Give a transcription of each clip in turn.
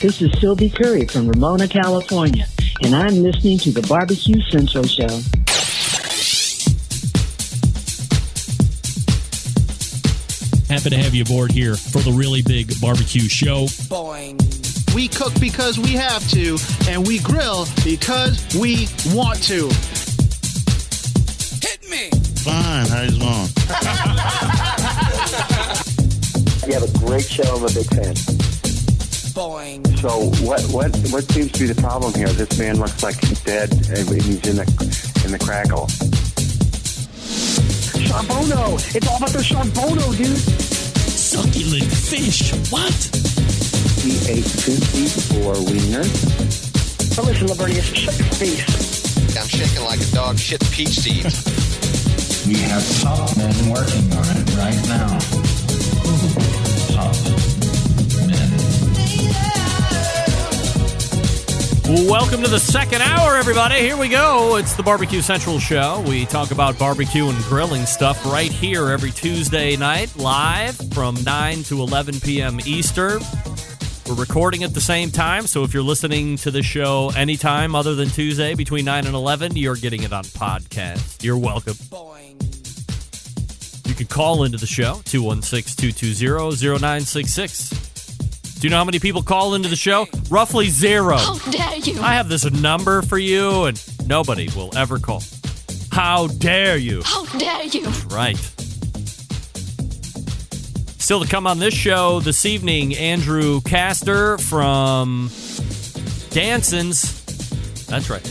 This is Sylvie Curry from Ramona, California, and I'm listening to the BBQ Central Show. Happy to have you aboard here for the really big barbecue show. Boing. We cook because we have to, and we grill because we want to. Hit me. Fine, how you doing? You have a great show. I'm a big fan. Boing. So what seems to be the problem here? This man looks like he's dead, and he's in the crackle. Charbono! It's all about the charbono, dude! Succulent fish! What? He ate 54 wieners. Now listen, Lavernius, shut your face. I'm shaking like a dog shit peach seeds. We have top men working on it right now. Top men. Welcome to the second hour, everybody. Here we go. It's the BBQ Central Show. We talk about barbecue and grilling stuff right here every Tuesday night, live from 9 to 11 p.m. Eastern. We're recording at the same time, so if you're listening to the show anytime other than Tuesday between 9 and 11, you're getting it on podcast. You're welcome. You can call into the show, 216-220-0966. Do you know how many people call into the show? Roughly zero. How dare you? I have this number for you, and nobody will ever call. How dare you? How dare you? Right. Still to come on this show this evening, Andrew Koster from Dansons. That's right.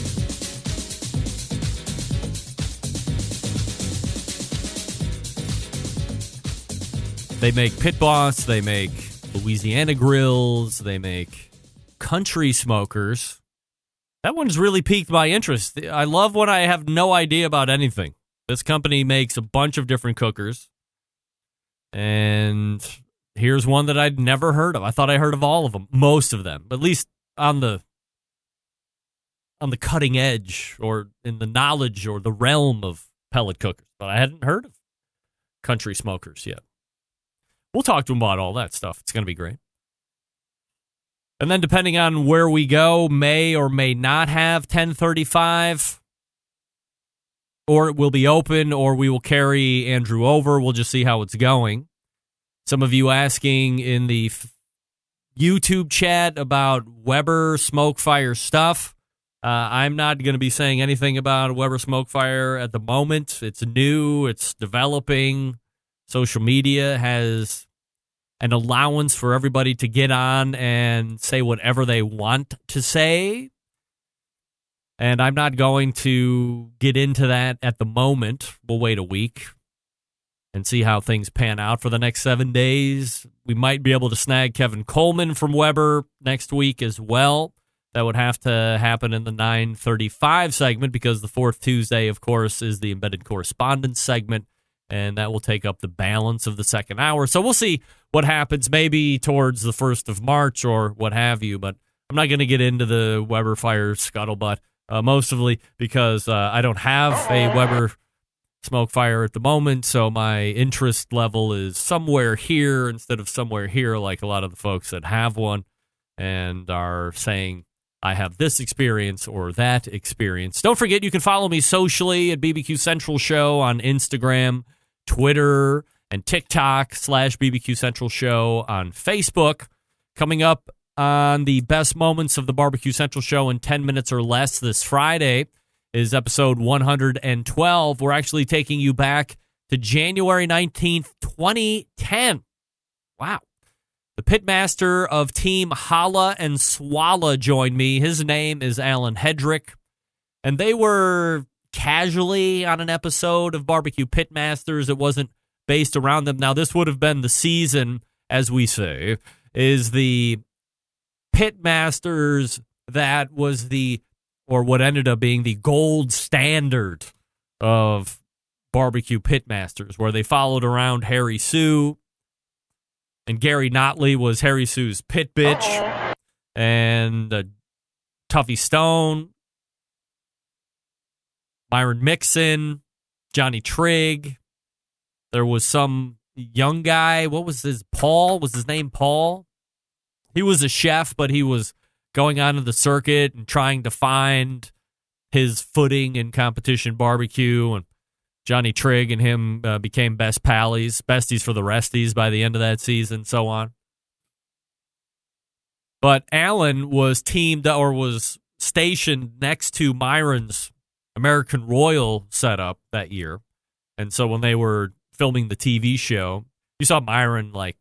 They make Pit Boss, they make Louisiana Grills, they make Country Smokers. That one's really piqued my interest. I love when I have no idea about anything. This company makes a bunch of different cookers. And here's one that I'd never heard of. I thought I heard of all of them, most of them, at least on the cutting edge or in the knowledge or the realm of pellet cookers. But I hadn't heard of Country Smokers yet. We'll talk to them about all that stuff. It's going to be great. And then depending on where we go, may or may not have 1035, or it will be open, or we will carry Andrew over. We'll just see how it's going. Some of you asking in the YouTube chat about Weber Smokefire stuff. I'm not going to be saying anything about Weber Smokefire at the moment. It's new. It's developing. Social media has an allowance for everybody to get on and say whatever they want to say. And I'm not going to get into that at the moment. We'll wait a week and see how things pan out for the next 7 days. We might be able to snag Kevin Coleman from Weber next week as well. That would have to happen in the 9:35 segment because the fourth Tuesday, of course, is the Embedded Correspondence segment. And that will take up the balance of the second hour. So we'll see what happens maybe towards the 1st of March or what have you. But I'm not going to get into the Weber Fire scuttlebutt, mostly because I don't have a Weber Smoke Fire at the moment. So my interest level is somewhere here instead of somewhere here, like a lot of the folks that have one and are saying, I have this experience or that experience. Don't forget, you can follow me socially at BBQ Central Show on Instagram, Twitter, and TikTok /BBQ Central Show on Facebook. Coming up on the best moments of the Barbecue Central Show in 10 minutes or less this Friday is episode 112. We're actually taking you back to January 19th, 2010. Wow. The pitmaster of Team Holla and Swalla joined me. His name is Alan Hedrick. And they were casually on an episode of Barbecue Pitmasters. It wasn't based around them. Now, this would have been the season, as we say, is the Pitmasters that was or what ended up being the gold standard of Barbecue Pitmasters, where they followed around Harry Sue. And Gary Notley was Harry Sue's pit bitch. And Tuffy Stone, Myron Mixon, Johnny Trigg. There was some young guy. What was his? Paul? Was his name Paul? He was a chef, but he was going onto the circuit and trying to find his footing in competition barbecue. And Johnny Trigg and him became besties for the resties by the end of that season, so on. But Alan was stationed next to Myron's American Royal setup that year. And so when they were filming the TV show, you saw Myron like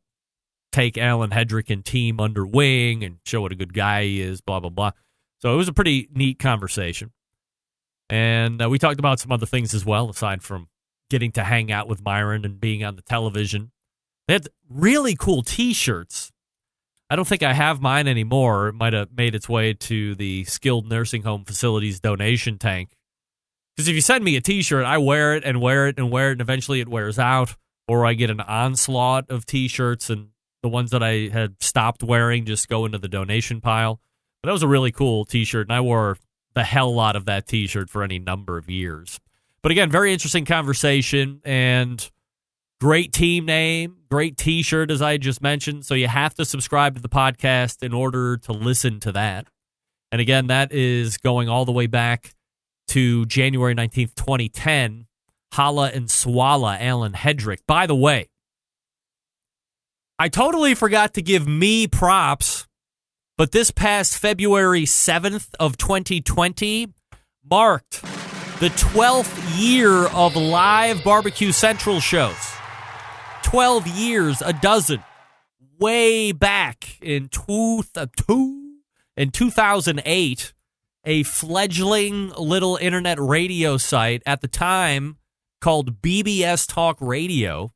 take Alan Hedrick and team under wing and show what a good guy he is, blah, blah, blah. So it was a pretty neat conversation. And we talked about some other things as well, aside from getting to hang out with Myron and being on the television. They had really cool T-shirts. I don't think I have mine anymore. It might have made its way to the skilled nursing home facilities donation tank. Because if you send me a T-shirt, I wear it and wear it and wear it, and eventually it wears out. Or I get an onslaught of T-shirts, and the ones that I had stopped wearing just go into the donation pile. But that was a really cool T-shirt, and I wore the hell out of that T-shirt for any number of years. But again, very interesting conversation, and great team name, great T-shirt, as I just mentioned. So you have to subscribe to the podcast in order to listen to that. And again, that is going all the way back to January 19th, 2010. Holla and Swalla, Alan Hedrick. By the way, I totally forgot to give me props, but this past February 7th of 2020 marked the 12th year of live Barbecue Central shows. 12 years, a dozen. Way back in 2008, a fledgling little internet radio site at the time called BBS Talk Radio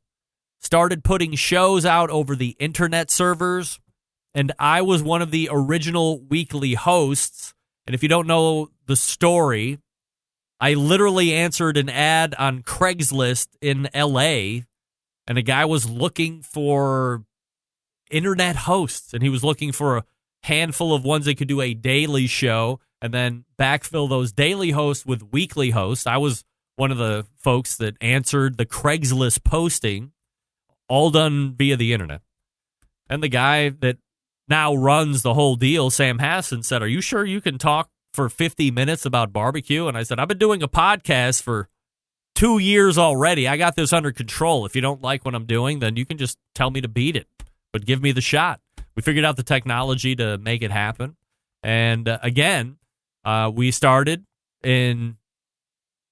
started putting shows out over the internet servers, and I was one of the original weekly hosts. And if you don't know the story, I literally answered an ad on Craigslist in LA, and a guy was looking for internet hosts, and he was looking for a handful of ones that could do a daily show and then backfill those daily hosts with weekly hosts. I was one of the folks that answered the Craigslist posting, all done via the internet. And the guy that now runs the whole deal, Sam Hassan, said, "Are you sure you can talk for 50 minutes about barbecue?" And I said, "I've been doing a podcast for 2 years already. I got this under control. If you don't like what I'm doing, then you can just tell me to beat it, but give me the shot." We figured out the technology to make it happen. And again, we started in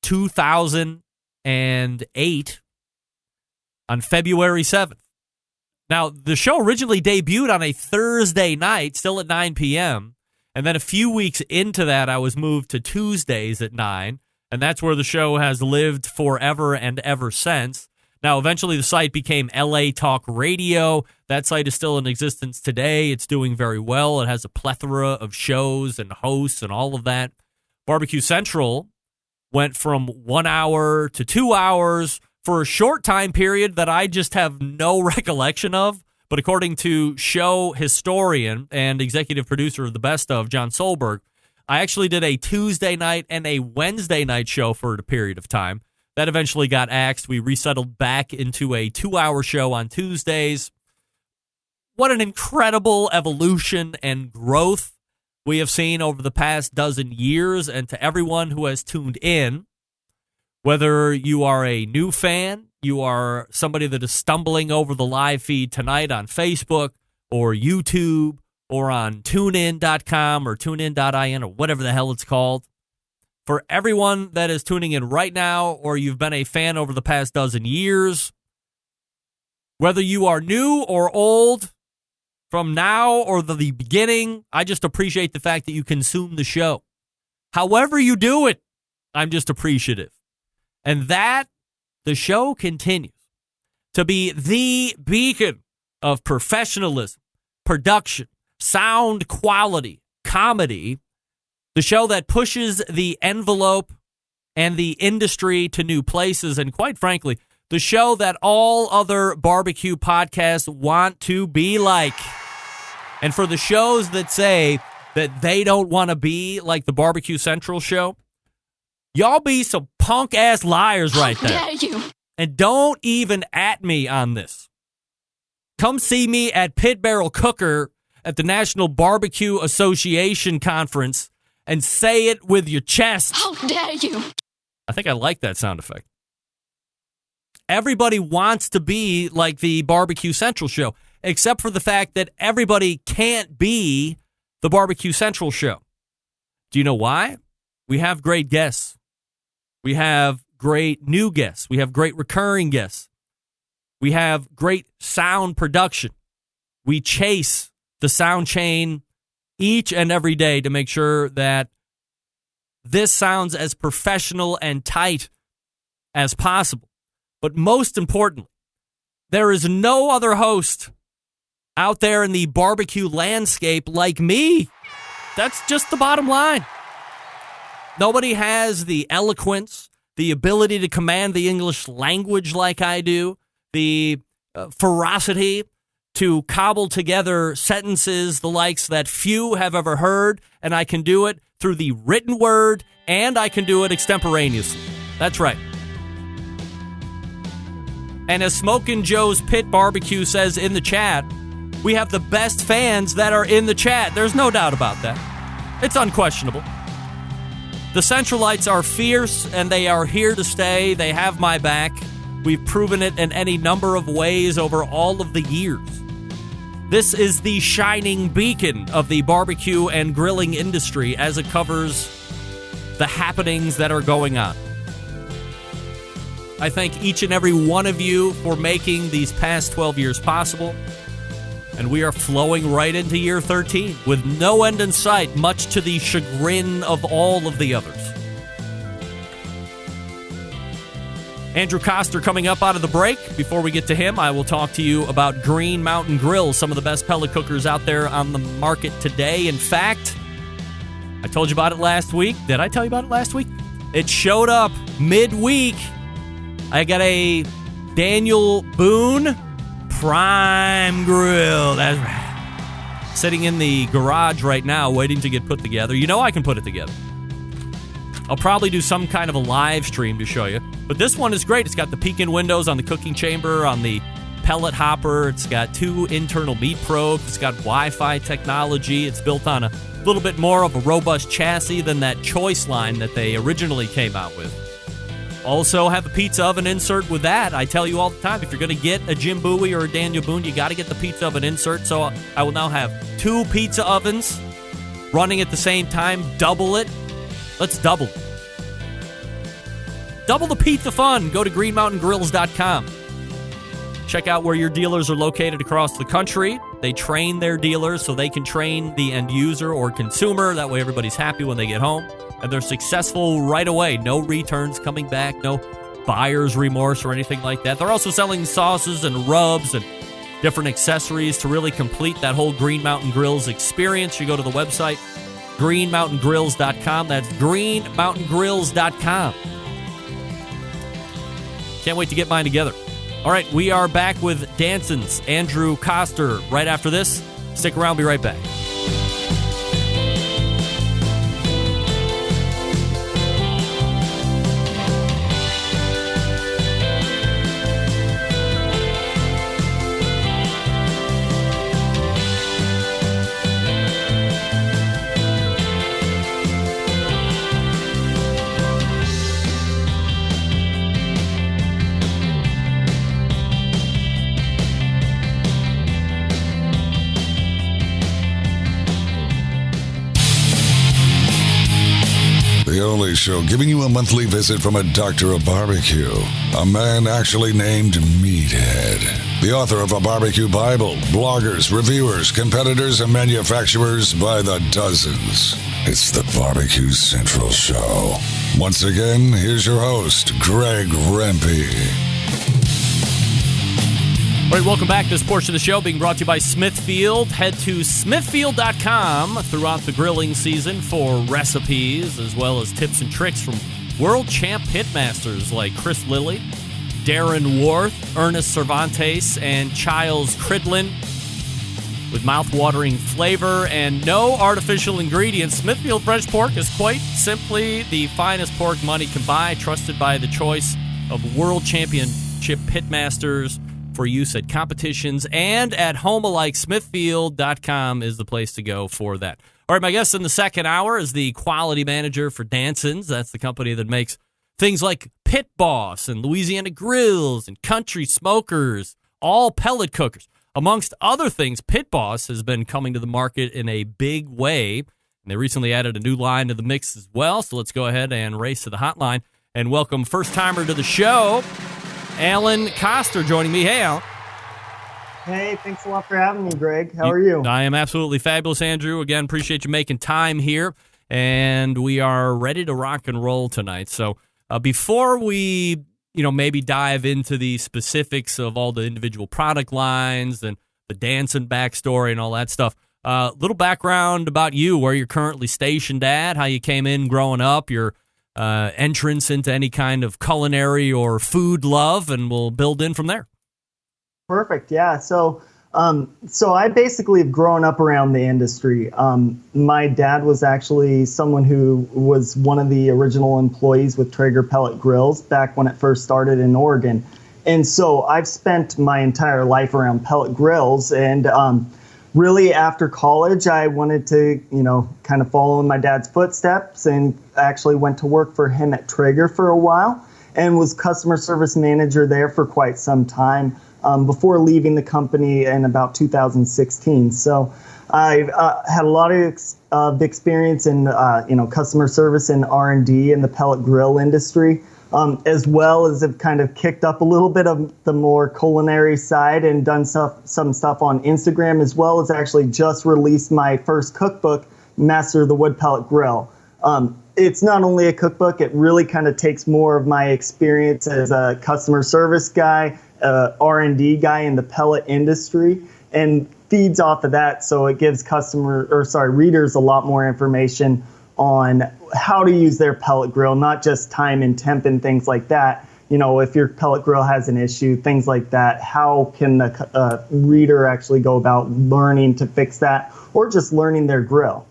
2008 on February 7th. Now, the show originally debuted on a Thursday night, still at 9 p.m., and then a few weeks into that, I was moved to Tuesdays at 9, and that's where the show has lived forever and ever since. Now, eventually the site became LA Talk Radio. That site is still in existence today. It's doing very well. It has a plethora of shows and hosts and all of that. Barbecue Central went from 1 hour to 2 hours for a short time period that I just have no recollection of. But according to show historian and executive producer of The Best Of, John Solberg, I actually did a Tuesday night and a Wednesday night show for a period of time. That eventually got axed. We resettled back into a 2-hour show on Tuesdays. What an incredible evolution and growth we have seen over the past dozen years. And to everyone who has tuned in, whether you are a new fan, you are somebody that is stumbling over the live feed tonight on Facebook or YouTube or on TuneIn.com or TuneIn.in or whatever the hell it's called, for everyone that is tuning in right now or you've been a fan over the past dozen years, whether you are new or old, from now or the beginning, I just appreciate the fact that you consume the show. However you do it, I'm just appreciative. And that the show continues to be the beacon of professionalism, production, sound quality, comedy, the show that pushes the envelope and the industry to new places, and quite frankly, the show that all other barbecue podcasts want to be like. And for the shows that say that they don't want to be like the Barbecue Central show, y'all be some punk-ass liars right there. How dare you? And don't even at me on this. Come see me at Pit Barrel Cooker at the National Barbecue Association Conference and say it with your chest. How dare you? I think I like that sound effect. Everybody wants to be like the Barbecue Central show, except for the fact that everybody can't be the Barbecue Central show. Do you know why? We have great guests. We have great new guests. We have great recurring guests. We have great sound production. We chase the sound chain each and every day to make sure that this sounds as professional and tight as possible. But most importantly, there is no other host out there in the barbecue landscape like me. That's just the bottom line. Nobody has the eloquence, the ability to command the English language like I do, the ferocity to cobble together sentences the likes that few have ever heard, and I can do it through the written word, and I can do it extemporaneously. That's right. And as Smokin' Joe's Pit Barbecue says in the chat, we have the best fans that are in the chat. There's no doubt about that. It's unquestionable. The Centralites are fierce, and they are here to stay. They have my back. We've proven it in any number of ways over all of the years. This is the shining beacon of the barbecue and grilling industry as it covers the happenings that are going on. I thank each and every one of you for making these past 12 years possible. And we are flowing right into year 13 with no end in sight, much to the chagrin of all of the others. Andrew Koster coming up out of the break. Before we get to him, I will talk to you about Green Mountain Grills, some of the best pellet cookers out there on the market today. In fact, I told you about it last week. Did I tell you about it last week? It showed up midweek. I got a Daniel Boone Prime Grill. That's right. Sitting in the garage right now waiting to get put together. You know I can put it together. I'll probably do some kind of a live stream to show you. But this one is great. It's got the peek-in windows on the cooking chamber, on the pellet hopper. It's got 2 internal meat probes. It's got Wi-Fi technology. It's built on a little bit more of a robust chassis than that Choice line that they originally came out with. Also have a pizza oven insert with that. I tell you all the time, if you're going to get a Jim Bowie or a Daniel Boone, you got to get the pizza oven insert. So I will now have 2 pizza ovens running at the same time. Double it. Let's double it. Double the pizza fun. Go to greenmountaingrills.com. Check out where your dealers are located across the country. They train their dealers so they can train the end user or consumer. That way everybody's happy when they get home. And they're successful right away. No returns coming back. No buyer's remorse or anything like that. They're also selling sauces and rubs and different accessories to really complete that whole Green Mountain Grills experience. You go to the website, greenmountaingrills.com. That's greenmountaingrills.com. Can't wait to get mine together. All right, we are back with Dansons, Andrew Koster, right after this. Stick around, be right back. The only show giving you a monthly visit from a doctor of barbecue, a man actually named Meathead, the author of a barbecue Bible, bloggers, reviewers, competitors, and manufacturers by the dozens. It's the Barbecue Central Show. Once again, here's your host, Greg Rempe. All right, welcome back. This portion of the show being brought to you by Smithfield. Head to smithfield.com throughout the grilling season for recipes as well as tips and tricks from world champ pitmasters like Chris Lilly, Darren Worth, Ernest Cervantes, and Childs Cridlin. With mouth-watering flavor and no artificial ingredients, Smithfield Fresh Pork is quite simply the finest pork money can buy, trusted by the choice of world championship pitmasters for use at competitions and at homealike. Smithfield.com is the place to go for that. All right, my guest in the second hour is the quality manager for Dansons. That's the company that makes things like Pit Boss and Louisiana Grills and Country Smokers, all pellet cookers. Amongst other things, Pit Boss has been coming to the market in a big way, and they recently added a new line to the mix as well. So let's go ahead and race to the hotline and welcome first-timer to the show, Alan Koster, joining me. Hey, Alan. Hey, thanks a lot for having me, Greg. How are you? I am absolutely fabulous, Andrew. Again, appreciate you making time here, and we are ready to rock and roll tonight. So before we, maybe dive into the specifics of all the individual product lines and the Danson backstory and all that stuff, little background about you, where you're currently stationed at, how you came in growing up, your entrance into any kind of culinary or food love, and we'll build in from there. Perfect. Yeah. So I basically have grown up around the industry. My dad was actually someone who was one of the original employees with Traeger Pellet Grills back when it first started in Oregon. And so I've spent my entire life around pellet grills. And really after college, I wanted to, kind of follow in my dad's footsteps, and actually went to work for him at Traeger for a while and was customer service manager there for quite some time. Before leaving the company in about 2016. So I've had a lot of experience in customer service and R&D in the pellet grill industry, as well as have kind of kicked up a little bit of the more culinary side and done some stuff on Instagram, as well as actually just released my first cookbook, Master of the Wood Pellet Grill. It's not only a cookbook, it really kind of takes more of my experience as a customer service guy, R&D guy in the pellet industry, and feeds off of that. So it gives readers a lot more information on how to use their pellet grill, not just time and temp and things like that. If your pellet grill has an issue, things like that, how can a reader actually go about learning to fix that, or just learning their grill?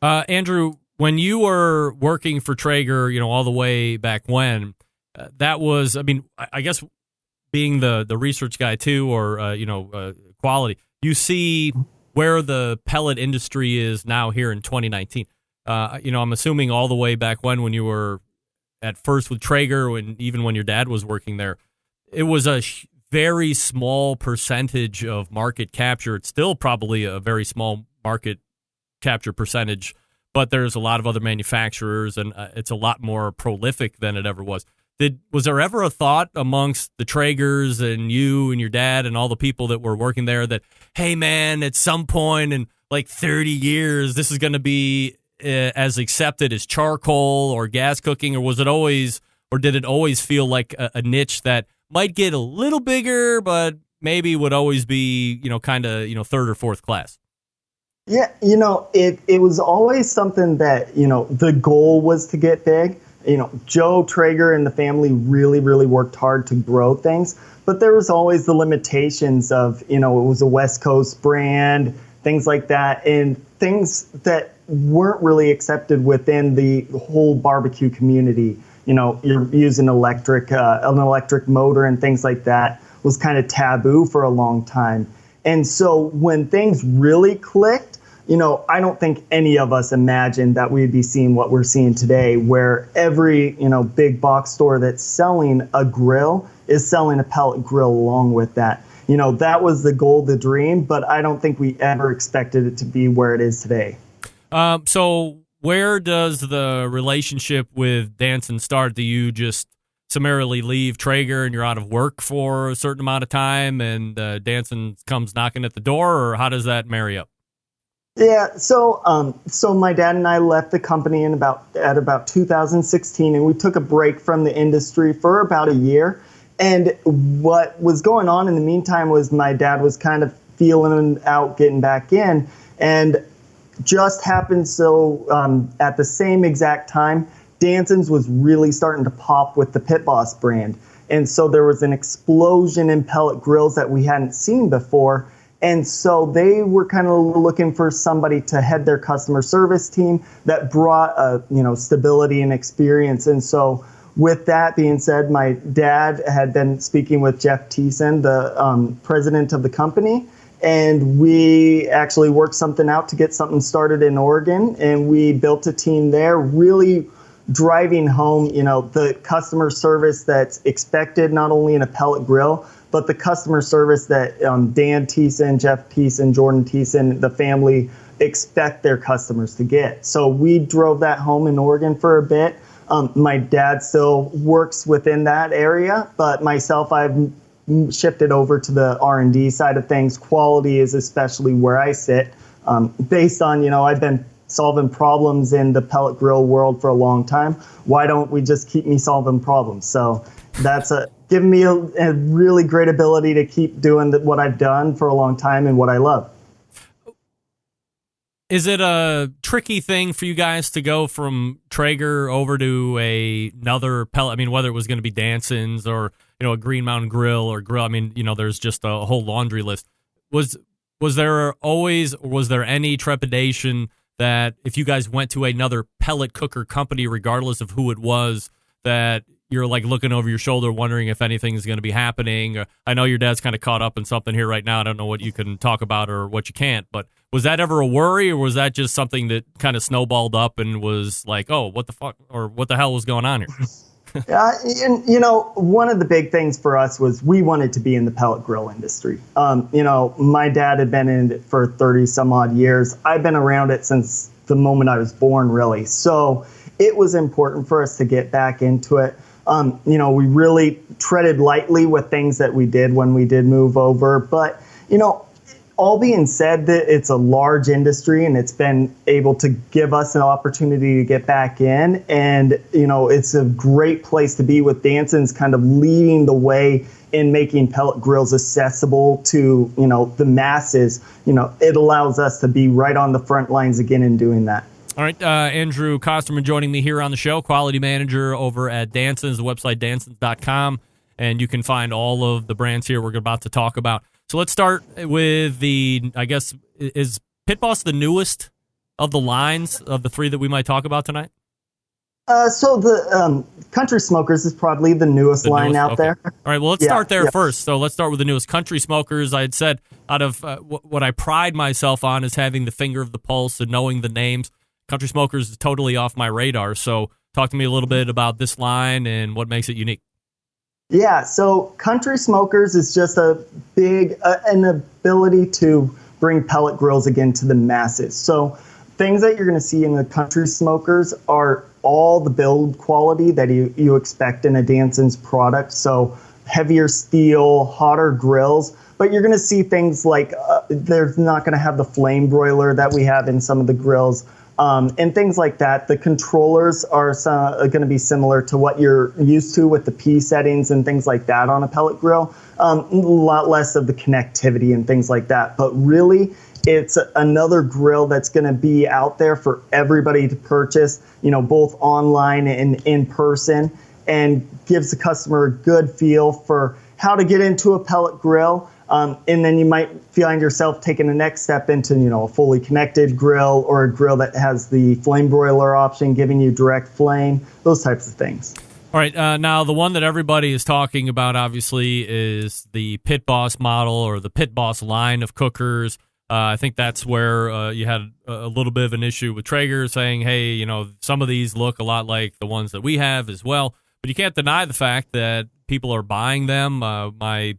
Andrew, when you were working for Traeger, all the way back when, that was, I guess, being the research guy too, or quality, you see where the pellet industry is now here in 2019. I'm assuming all the way back when you were at first with Traeger, even when your dad was working there, it was a very small percentage of market capture. It's still probably a very small market capture percentage, but there's a lot of other manufacturers, and it's a lot more prolific than it ever was. Was there ever a thought amongst the Traegers and you and your dad and all the people that were working there that, hey, man, at some point in like 30 years, this is going to be as accepted as charcoal or gas cooking? Or did it always feel like a niche that might get a little bigger, but maybe would always be, third or fourth class? Yeah, it was always something that, the goal was to get big. Joe Traeger and the family really, really worked hard to grow things, but there was always the limitations of, it was a West Coast brand, things like that, and things that weren't really accepted within the whole barbecue community. You're using an electric motor and things like that was kind of taboo for a long time. And so when things really clicked, I don't think any of us imagined that we'd be seeing what we're seeing today, where every, big box store that's selling a grill is selling a pellet grill along with that. That was the goal, the dream, but I don't think we ever expected it to be where it is today. So where does the relationship with Danson start? Do you just summarily leave Traeger and you're out of work for a certain amount of time and Danson comes knocking at the door, or how does that marry up? Yeah, so my dad and I left the company at about 2016, and we took a break from the industry for about a year. And what was going on in the meantime was my dad was kind of feeling out, getting back in, and just happened so at the same exact time, Dansons was really starting to pop with the Pit Boss brand. And so there was an explosion in pellet grills that we hadn't seen before. And so they were kind of looking for somebody to head their customer service team that brought stability and experience. And so with that being said, my dad had been speaking with Jeff Thiessen, the president of the company, and we actually worked something out to get something started in Oregon, and we built a team there, really driving home, the customer service that's expected not only in a pellet grill, but the customer service that Dan Thiessen, Jeff Thiessen, Jordan Thiessen, the family expect their customers to get. So we drove that home in Oregon for a bit. My dad still works within that area, but myself, I've shifted over to the R&D side of things. Quality is especially where I sit, based on, I've been solving problems in the pellet grill world for a long time. Why don't we just keep me solving problems? So that's given me a really great ability to keep doing what I've done for a long time and what I love. Is it a tricky thing for you guys to go from Traeger over to another pellet? I mean, whether it was going to be Dansons or, a Green Mountain Grill or grill. I mean, there's just a whole laundry list. Was there any trepidation that if you guys went to another pellet cooker company, regardless of who it was, that you're like looking over your shoulder, wondering if anything's going to be happening? I know your dad's kind of caught up in something here right now. I don't know what you can talk about or what you can't, but was that ever a worry, or was that just something that kind of snowballed up and was like, oh, what the fuck, or what the hell was going on here? One of the big things for us was we wanted to be in the pellet grill industry. My dad had been in it for 30 some odd years. I've been around it since the moment I was born, really. So it was important for us to get back into it. We really treaded lightly with things that we did when we did move over. But, all being said, that it's a large industry and it's been able to give us an opportunity to get back in. And, it's a great place to be with Dansons kind of leading the way in making pellet grills accessible to, the masses. It allows us to be right on the front lines again in doing that. All right, Andrew Kosterman joining me here on the show, quality manager over at Dansons, the website dansons.com, and you can find all of the brands here we're about to talk about. So let's start with is Pit Boss the newest of the lines of the three that we might talk about tonight? So the Country Smokers is probably the newest line out there. All right, well, let's start there first. So let's start with the newest. Country Smokers, I had said, out of what I pride myself on is having the finger of the pulse and knowing the names. Country Smokers is totally off my radar. So talk to me a little bit about this line and what makes it unique. Yeah, so Country Smokers is just a big an ability to bring pellet grills again to the masses. So things that you're going to see in the Country Smokers are all the build quality that you expect in a Dansons product. So heavier steel, hotter grills, but you're going to see things like they're not going to have the flame broiler that we have in some of the grills. And things like that. The controllers are going to be similar to what you're used to with the P settings and things like that on a pellet grill. A lot less of the connectivity and things like that. But really, it's another grill that's going to be out there for everybody to purchase, both online and in person, and gives the customer a good feel for how to get into a pellet grill. And then you might find yourself taking the next step into, a fully connected grill or a grill that has the flame broiler option, giving you direct flame, those types of things. All right. Now, the one that everybody is talking about, obviously, is the Pit Boss model or the Pit Boss line of cookers. I think that's where you had a little bit of an issue with Traeger saying, hey, some of these look a lot like the ones that we have as well. But you can't deny the fact that people are buying them. My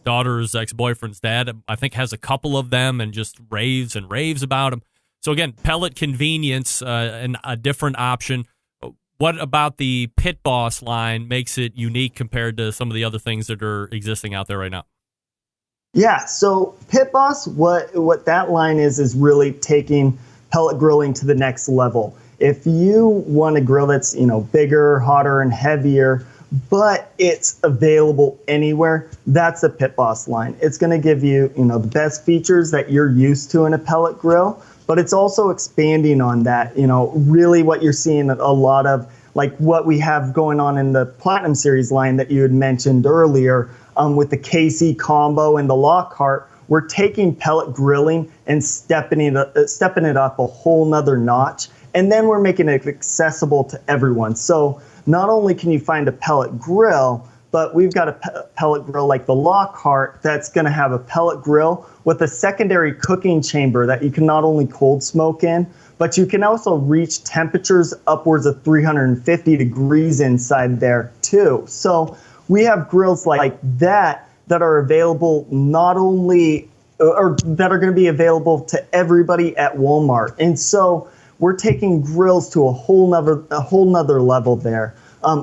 daughter's ex-boyfriend's dad, I think, has a couple of them and just raves and raves about them. So, again, pellet convenience and a different option. What about the Pit Boss line makes it unique compared to some of the other things that are existing out there right now? Yeah, so Pit Boss, what that line is really taking pellet grilling to the next level. If you want a grill that's, bigger, hotter, and heavier, but it's available anywhere, that's the Pit Boss line. It's going to give you, the best features that you're used to in a pellet grill, but it's also expanding on that. Really what you're seeing a lot of, like what we have going on in the Platinum Series line that you had mentioned earlier, with the KC combo and the Lockhart. We're taking pellet grilling and stepping it up a whole nother notch. And then we're making it accessible to everyone. So not only can you find a pellet grill, but we've got a pellet grill like the Lockhart that's going to have a pellet grill with a secondary cooking chamber that you can not only cold smoke in, but you can also reach temperatures upwards of 350 degrees inside there too. So we have grills like that are available not only, or that are going to be available to everybody at Walmart. And so we're taking grills to a whole nother level there.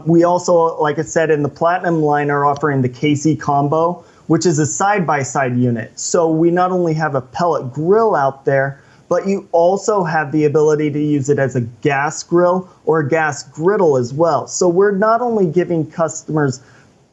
We also, like I said, in the Platinum line are offering the KC Combo, which is a side-by-side unit. So we not only have a pellet grill out there, but you also have the ability to use it as a gas grill or a gas griddle as well. So we're not only giving customers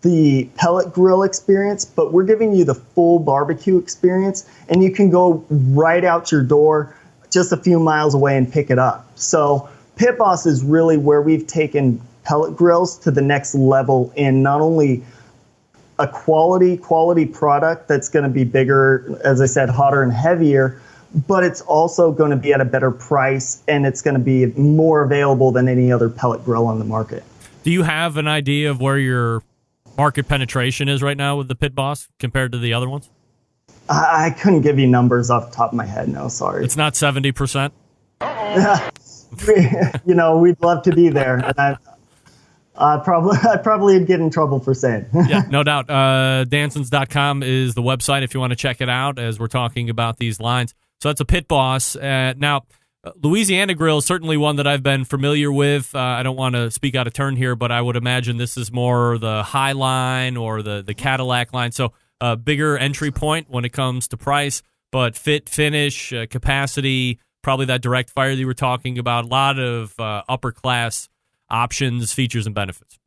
the pellet grill experience, but we're giving you the full barbecue experience, and you can go right out your door just a few miles away and pick it up. So Pit Boss is really where we've taken pellet grills to the next level in not only a quality product that's going to be bigger, as I said, hotter and heavier, but it's also going to be at a better price, and it's going to be more available than any other pellet grill on the market. Do you have an idea of where your market penetration is right now with the Pit Boss compared to the other ones? I couldn't give you numbers off the top of my head. No, sorry. It's not 70%? We'd love to be there. And I probably would get in trouble for saying. Yeah, no doubt. Dansons.com is the website if you want to check it out as we're talking about these lines. So that's a Pit Boss. Now, Louisiana Grills, certainly one that I've been familiar with. I don't want to speak out of turn here, but I would imagine this is more the high line or the Cadillac line. So a bigger entry point when it comes to price, but fit, finish, capacity, probably that direct fire that you were talking about. A lot of upper class options, features, and benefits.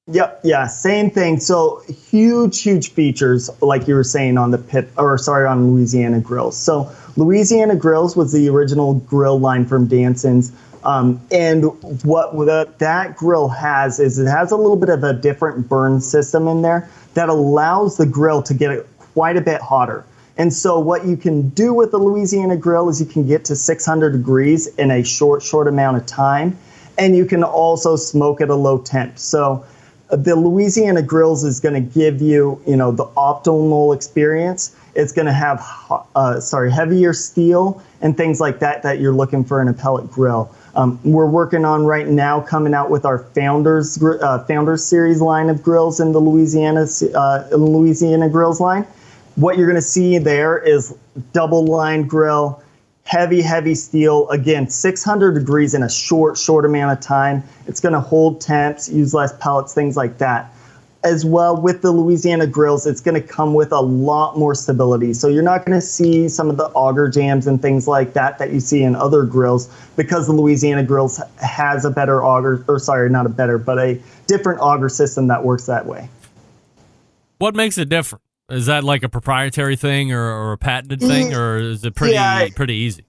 Yep. Yeah. Same thing. So huge features, like you were saying on on Louisiana Grills. So Louisiana Grills was the original grill line from Dansons. And what that grill has is it has a little bit of a different burn system in there that allows the grill to get quite a bit hotter. And so what you can do with the Louisiana Grill is you can get to 600 degrees in a short amount of time. And you can also smoke at a low temp. So the Louisiana Grills is going to give you, the optimal experience. It's going to have, heavier steel and things like that you're looking for in a pellet grill. We're working on right now coming out with our Founders Series line of grills in the Louisiana Grills line. What you're going to see there is double line grill, heavy steel. Again, 600 degrees in a short amount of time. It's going to hold temps, use less pellets, things like that. As well, with the Louisiana Grills, it's going to come with a lot more stability. So you're not going to see some of the auger jams and things like that you see in other grills, because the Louisiana Grills has a better auger, but a different auger system that works that way. What makes it different? Is that like a proprietary thing or a patented thing, or is it pretty easy?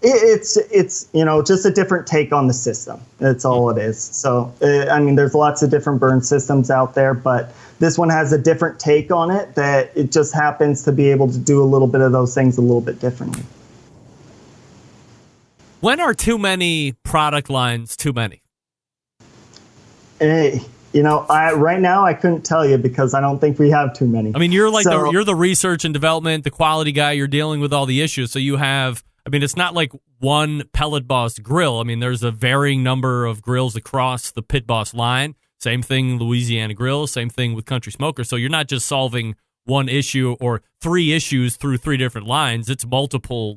It's just a different take on the system. That's all it is. So, there's lots of different burn systems out there, but this one has a different take on it that it just happens to be able to do a little bit of those things a little bit differently. When are too many product lines too many? Hey, right now I couldn't tell you because I don't think we have too many. You're like you're the research and development, the quality guy. You're dealing with all the issues. So you have, it's not like one Pellet Boss grill. There's a varying number of grills across the Pit Boss line. Same thing, Louisiana Grills. Same thing with Country Smokers. So you're not just solving one issue or three issues through three different lines. It's multiple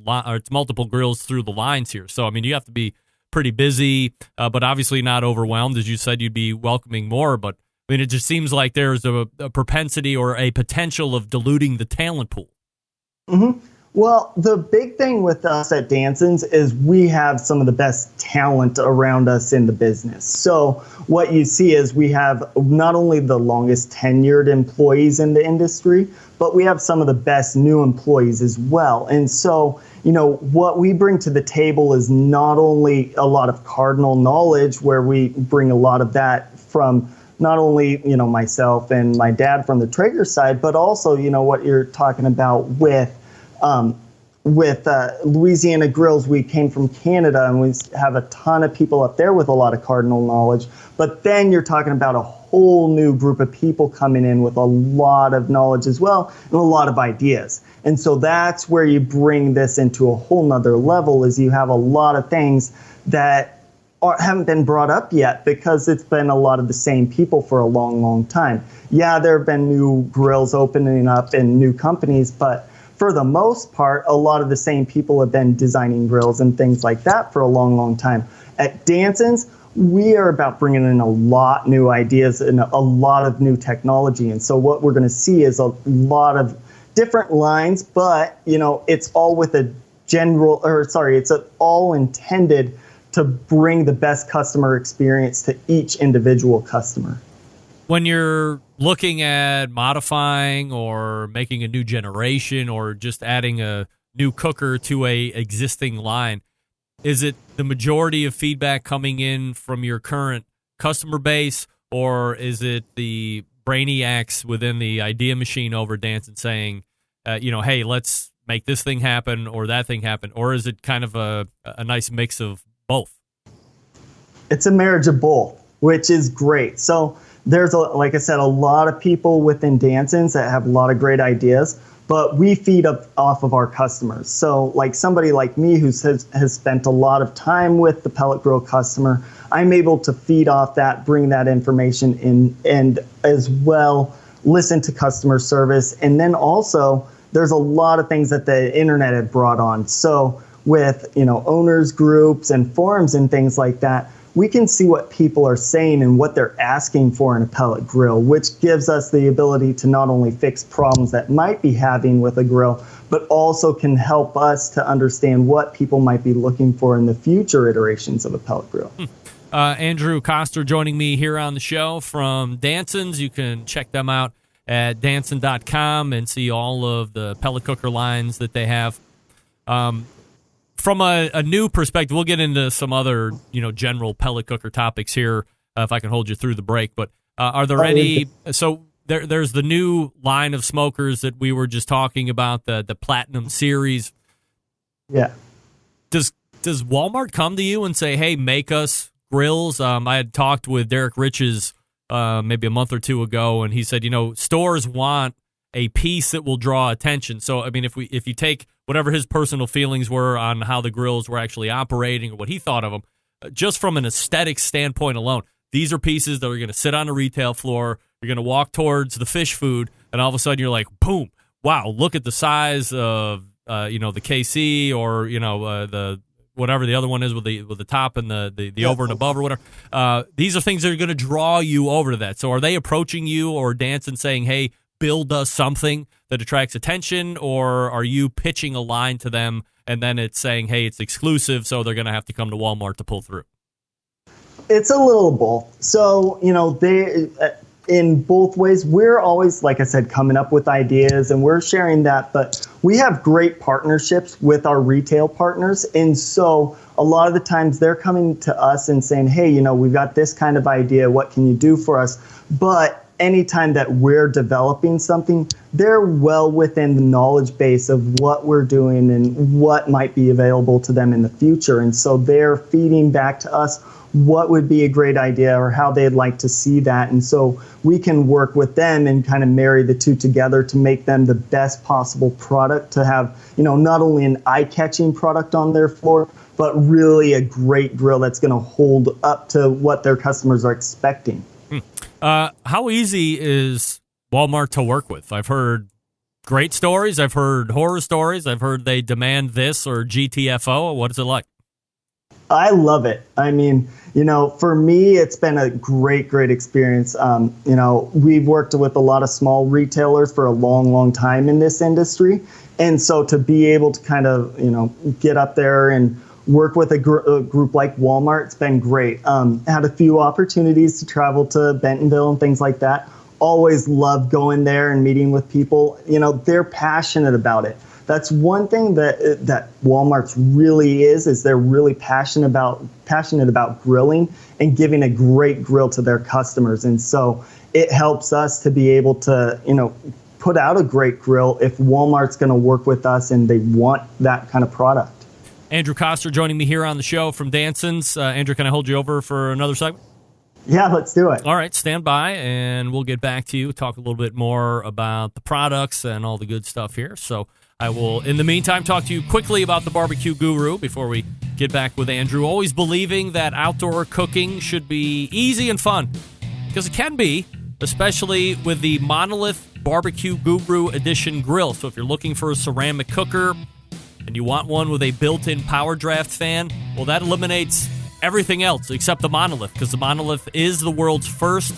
grills through the lines here. So you have to be pretty busy, but obviously not overwhelmed. As you said, you'd be welcoming more, but it just seems like there's a propensity or a potential of diluting the talent pool. Mm-hmm. Well, the big thing with us at Dansons is we have some of the best talent around us in the business. So what you see is we have not only the longest tenured employees in the industry, but we have some of the best new employees as well. And so, what we bring to the table is not only a lot of cardinal knowledge, where we bring a lot of that from not only, myself and my dad from the Traeger side, but also, what you're talking about with with Louisiana Grills, we came from Canada, and we have a ton of people up there with a lot of cardinal knowledge. But then you're talking about a whole new group of people coming in with a lot of knowledge as well, and a lot of ideas. And so that's where you bring this into a whole nother level, is you have a lot of things that haven't been brought up yet because it's been a lot of the same people for a long, long time. Yeah, there have been new grills opening up and new companies, but for the most part, a lot of the same people have been designing grills and things like that for a long, long time. At Dansons, we are about bringing in a lot new ideas and a lot of new technology. And so what we're going to see is a lot of different lines, but it's all with a it's all intended to bring the best customer experience to each individual customer. When you're looking at modifying or making a new generation or just adding a new cooker to a existing line, is it the majority of feedback coming in from your current customer base, or is it the brainiacs within the idea machine over Danson saying, hey, let's make this thing happen or that thing happen? Or is it kind of a nice mix of both? It's a marriage of both, which is great. So there's, like I said, a lot of people within Dansons that have a lot of great ideas, but we feed off of our customers. So like somebody like me who has spent a lot of time with the pellet grill customer, I'm able to feed off that, bring that information in, and as well listen to customer service. And then also there's a lot of things that the internet had brought on. So with owners groups and forums and things like that, we can see what people are saying and what they're asking for in a pellet grill, which gives us the ability to not only fix problems that might be having with a grill, but also can help us to understand what people might be looking for in the future iterations of a pellet grill. Andrew Koster joining me here on the show from Dansons. You can check them out at Danson.com and see all of the pellet cooker lines that they have. From a new perspective, we'll get into some other, general pellet cooker topics here if I can hold you through the break. But are there any? So there's the new line of smokers that we were just talking about, the Platinum Series. Yeah. Does Walmart come to you and say, "Hey, make us grills"? I had talked with Derek Riches maybe a month or two ago, and he said, stores want a piece that will draw attention. So, I mean, if you take whatever his personal feelings were on how the grills were actually operating or what he thought of them, just from an aesthetic standpoint alone, these are pieces that are going to sit on a retail floor. You're going to walk towards the fish food, and all of a sudden you're like, boom, wow, look at the size of, the KC or, the whatever the other one is with the top and the over and above or whatever. These are things that are going to draw you over to that. So are they approaching you or Danson saying, hey, build us something that attracts attention, or are you pitching a line to them and then it's saying, hey, it's exclusive, so they're going to have to come to Walmart to pull through? It's a little both. So, they in both ways, we're always, like I said, coming up with ideas and we're sharing that, but we have great partnerships with our retail partners. And so a lot of the times they're coming to us and saying, hey, we've got this kind of idea. What can you do for us? But anytime that we're developing something, they're well within the knowledge base of what we're doing and what might be available to them in the future. And so they're feeding back to us what would be a great idea or how they'd like to see that. And so we can work with them and kind of marry the two together to make them the best possible product, to have, not only an eye-catching product on their floor, but really a great grill that's going to hold up to what their customers are expecting. How easy is Walmart to work with? I've heard great stories. I've heard horror stories. I've heard they demand this or GTFO. What is it like? I love it. I mean, for me, it's been a great, great experience. We've worked with a lot of small retailers for a long, long time in this industry. And so to be able to kind of, get up there and work with a group like Walmart, it's been great. Had a few opportunities to travel to Bentonville and things like that. Always loved going there and meeting with people. They're passionate about it. That's one thing that Walmart's really is they're really passionate about grilling and giving a great grill to their customers. And so it helps us to be able to, put out a great grill if Walmart's going to work with us and they want that kind of product. Andrew Koster joining me here on the show from Dansons. Andrew, can I hold you over for another segment? Yeah, let's do it. All right, stand by, and we'll get back to you, talk a little bit more about the products and all the good stuff here. So I will, in the meantime, talk to you quickly about the BBQ Guru before we get back with Andrew. Always believing that outdoor cooking should be easy and fun, because it can be, especially with the Monolith BBQ Guru Edition grill. So if you're looking for a ceramic cooker and you want one with a built-in power draft fan, well, that eliminates everything else except the Monolith, because the Monolith is the world's first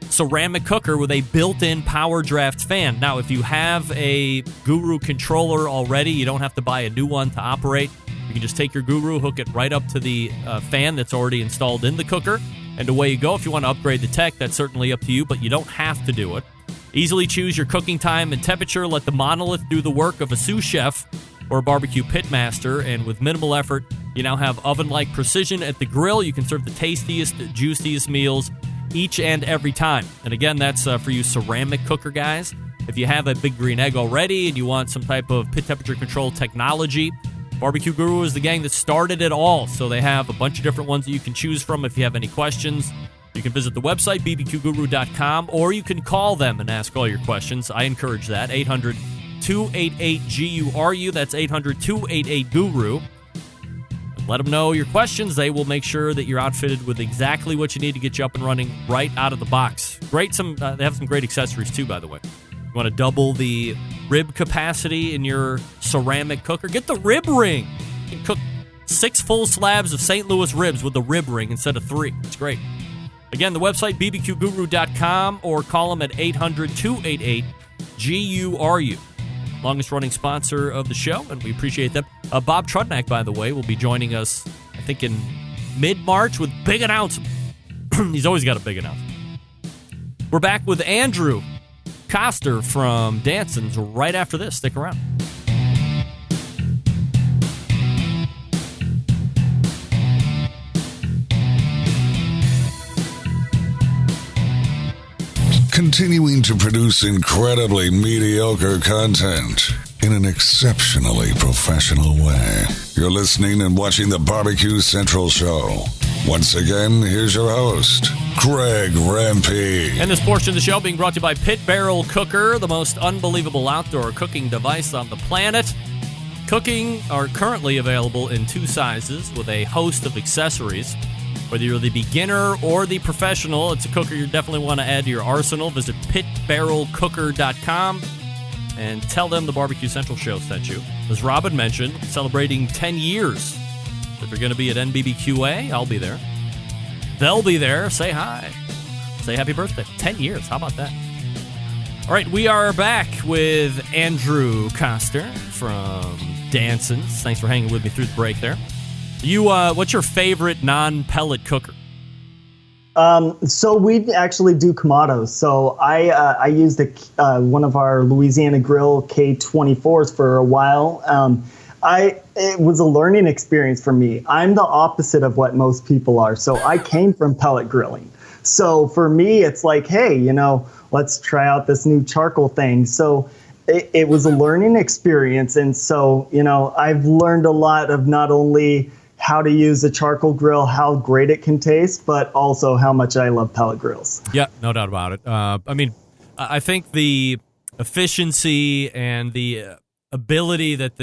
ceramic cooker with a built-in power draft fan. Now, if you have a Guru controller already, you don't have to buy a new one to operate. You can just take your Guru, hook it right up to the fan that's already installed in the cooker, and away you go. If you want to upgrade the tech, that's certainly up to you, but you don't have to do it. Easily choose your cooking time and temperature. Let the Monolith do the work of a sous chef or a barbecue pit master, and with minimal effort, you now have oven-like precision at the grill. You can serve the tastiest, juiciest meals each and every time. And again, that's for you ceramic cooker guys. If you have a Big Green Egg already and you want some type of pit temperature control technology, BBQ Guru is the gang that started it all. So they have a bunch of different ones that you can choose from. If you have any questions, you can visit the website, bbqguru.com, or you can call them and ask all your questions. I encourage that. 800-288-GURU. That's 800-288-GURU. Let them know your questions. They will make sure that you're outfitted with exactly what you need to get you up and running right out of the box. Great. They have some great accessories, too, by the way. You want to double the rib capacity in your ceramic cooker? Get the rib ring. You can cook 6 full slabs of St. Louis ribs with the rib ring instead of 3. It's great. Again, the website, bbqguru.com, or call them at 800-288-GURU. Longest-running sponsor of the show, and we appreciate them. Bob Trudnak, by the way, will be joining us, I think, in mid-March with big announcement. He's always got a big announcement. We're back with Andrew Koster from Dansons right after this. Stick around. Continuing to produce incredibly mediocre content in an exceptionally professional way. You're listening and watching the BBQ Central Show. Once again, here's your host, Greg Rempe. And this portion of the show being brought to you by Pit Barrel Cooker, the most unbelievable outdoor cooking device on the planet. Cooking are currently available in 2 sizes with a host of accessories. Whether you're the beginner or the professional, it's a cooker you definitely want to add to your arsenal. Visit pitbarrelcooker.com and tell them the BBQ Central Show sent you. As Robin mentioned, celebrating 10 years. If you're going to be at NBBQA, I'll be there. They'll be there. Say hi. Say happy birthday. 10 years. How about that? All right, we are back with Andrew Koster from Dansons. Thanks for hanging with me through the break there. What's your favorite non-pellet cooker? So we actually do Kamados. So I used one of our Louisiana Grill K24s for a while. It was a learning experience for me. I'm the opposite of what most people are. So I came from pellet grilling. So for me, it's like, hey, let's try out this new charcoal thing. So it was a learning experience. And so, I've learned a lot of not only how to use a charcoal grill, how great it can taste, but also how much I love pellet grills. Yeah, no doubt about it. I think the efficiency and the ability that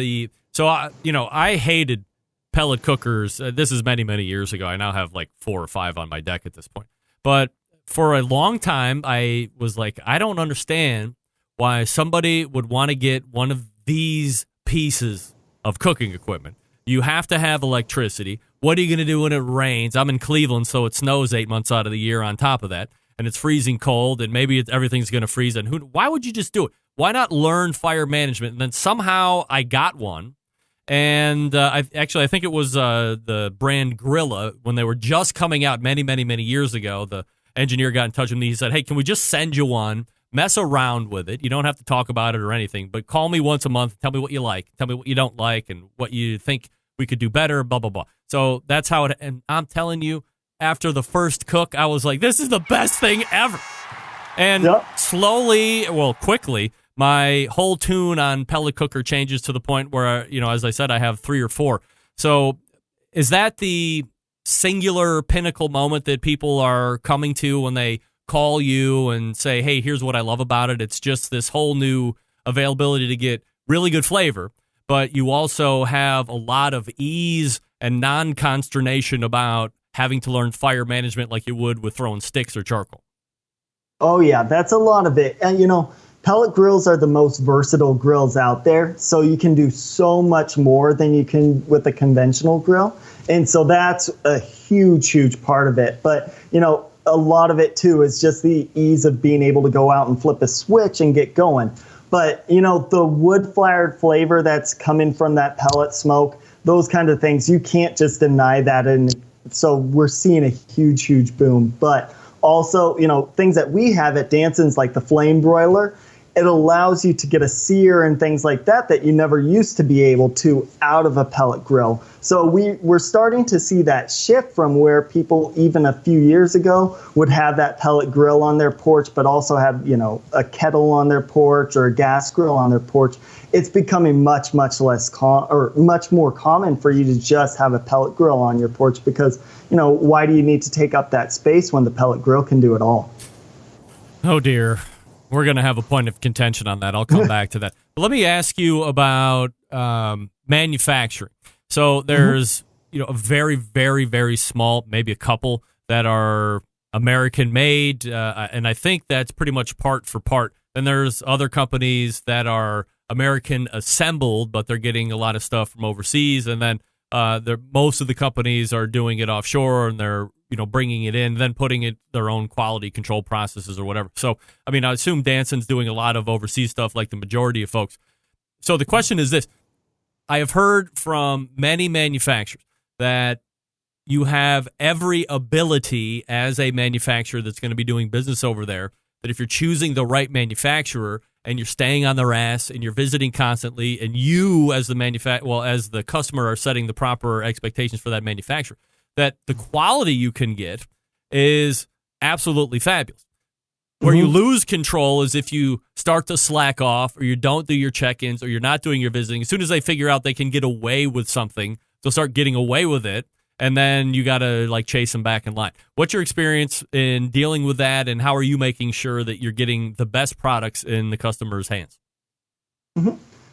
I hated pellet cookers. This is many, many years ago. I now have like 4 or 5 on my deck at this point. But for a long time, I was like, I don't understand why somebody would want to get one of these pieces of cooking equipment. You have to have electricity. What are you going to do when it rains? I'm in Cleveland, so it snows 8 months out of the year on top of that, and it's freezing cold, and maybe everything's going to freeze. And why would you just do it? Why not learn fire management? And then somehow I got one, and I think it was the brand Grilla when they were just coming out many, many, many years ago. The engineer got in touch with me. He said, hey, can we just send you one? Mess around with it. You don't have to talk about it or anything, but call me once a month. Tell me what you like. Tell me what you don't like and what you think we could do better, blah, blah, blah. So that's how it, and I'm telling you, after the first cook, I was like, this is the best thing ever. And slowly, well, quickly, my whole tune on pellet cooker changes to the point where, as I said, I have 3 or 4. So is that the singular pinnacle moment that people are coming to when they call you and say, hey, here's what I love about it? It's just this whole new availability to get really good flavor, but you also have a lot of ease and non-consternation about having to learn fire management like you would with throwing sticks or charcoal. Oh, yeah, that's a lot of it. And, pellet grills are the most versatile grills out there. So you can do so much more than you can with a conventional grill. And so that's a huge, huge part of it. But, a lot of it, too, is just the ease of being able to go out and flip a switch and get going. But, the wood-fired flavor that's coming from that pellet smoke, those kind of things, you can't just deny that. And so we're seeing a huge, huge boom. But also, things that we have at Dansons, like the flame broiler, it allows you to get a sear and things like that you never used to be able to out of a pellet grill. So we're starting to see that shift from where people even a few years ago would have that pellet grill on their porch, but also have, a kettle on their porch or a gas grill on their porch. It's becoming much, much less much more common for you to just have a pellet grill on your porch because, why do you need to take up that space when the pellet grill can do it all? Oh, dear. We're going to have a point of contention on that. I'll come back to that. But let me ask you about manufacturing. So there's, a very, very, very small, maybe a couple that are American made. And I think that's pretty much part for part. Then there's other companies that are American assembled, but they're getting a lot of stuff from overseas. And then most of the companies are doing it offshore and they're, bringing it in, then putting it their own quality control processes or whatever. So, I assume Danson's doing a lot of overseas stuff like the majority of folks. So the question is this. I have heard from many manufacturers that you have every ability as a manufacturer that's going to be doing business over there, that if you're choosing the right manufacturer and you're staying on their ass and you're visiting constantly and you as the as the customer are setting the proper expectations for that manufacturer, that the quality you can get is absolutely fabulous. Where you lose control is if you start to slack off or you don't do your check-ins or you're not doing your visiting. As soon as they figure out they can get away with something, they'll start getting away with it, and then you got to chase them back in line. What's your experience in dealing with that, and how are you making sure that you're getting the best products in the customer's hands?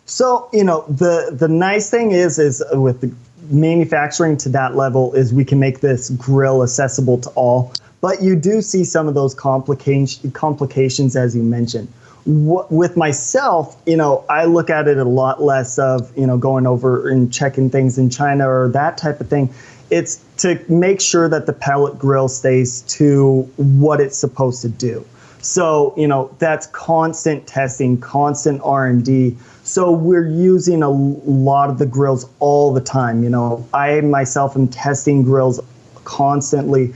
So, the nice thing is with the manufacturing to that level is we can make this grill accessible to all. But you do see some of those complications, as you mentioned. With myself, I look at it a lot less of, going over and checking things in China or that type of thing. It's to make sure that the pellet grill stays to what it's supposed to do. So, that's constant testing, constant R&D. So we're using a lot of the grills all the time. I myself am testing grills constantly.